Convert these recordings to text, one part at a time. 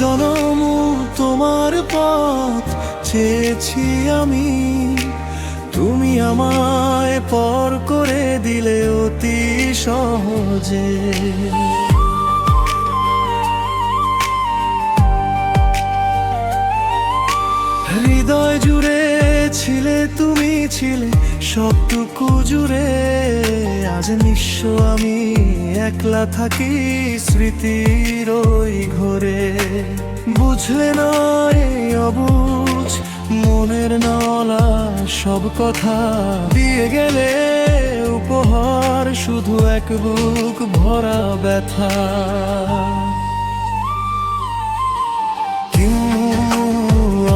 জনম তোমার পথ চেয়েছি আমি, তুমি আমায় পর করে দিলে অতি সহজে। হৃদয় জুড়ে ছিলে তুমি, ছিলে সবটুকু জুড়ে। আজ নিঃস্ব আমি, একলা থাকি স্মৃতির ওই ঘরে। বুঝলে না এই অবুঝ মনের নলা, সব কথা দিয়ে গেলে উপহার, শুধু এক বুক ভরা ব্যথা।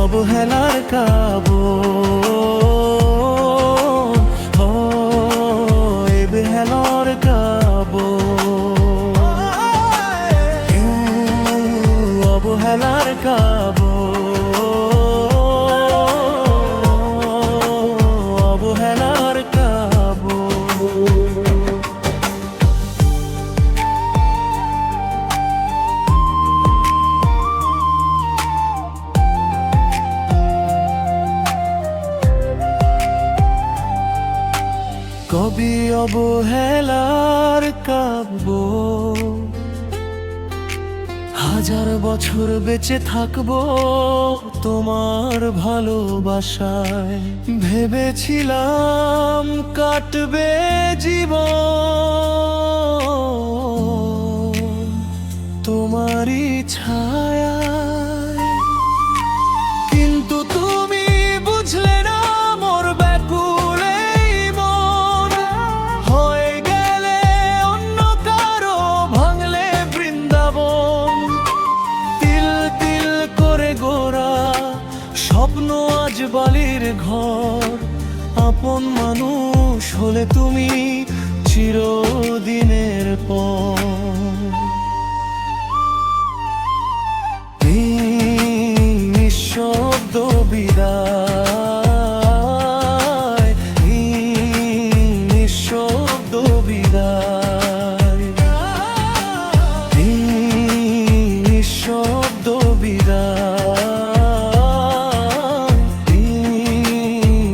অবহেলার কাবন, বেহেলার কাবন, অবহেলার কাবন, অবহেলার কাবন। কবি অবহেলার কাব্য, হাজার বছর বেঁচে থাকবো তোমার ভালোবাসায়। ভেবেছিলাম কাটবে জীবন তোমারই ছায়ায়, কিন্তু তুমি বুঝলে না মোর ব্যাকুল এই মন। হয়ে গেলে অন্য কারো, ভাঙলে বৃন্দাবন। তিল তিল করে গোরা স্বপ্ন আজ বালির ঘর। আপন মানুষ হলে তুমি চিরদিনের পর। নিঃশব্দ বিদায়, নিঃশব্দ বিদায়, নিঃশব্দ বিদায়,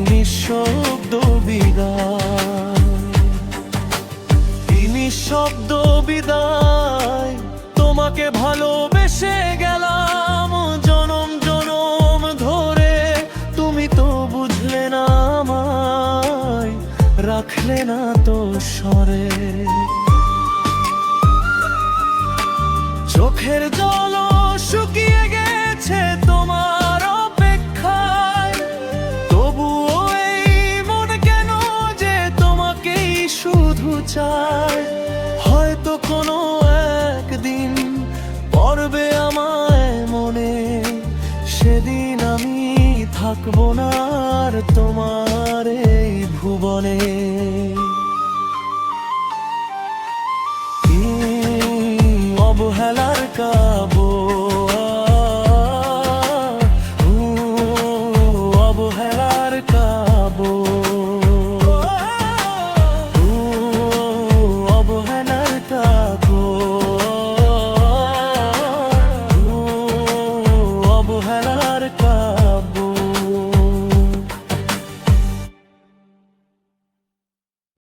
নিঃশব্দ বিদায়, নিঃশব্দ বিদায়। তোমাকে ভালোবেসে গেলাম জনম জনম ধরে, তুমি তো বুঝলে না আমায়, রাখলে না তো স্মরে। চোখের জল শুকিয়ে গেছে তোমার অপেক্ষায়, তবুও এই মন কেন যে তোমাকেই শুধু চায়। হয়তো কোনো একদিন পড়বে আমায় মনে, সেদিন আমি থাকবো না আর তোমার এই ভুবনে।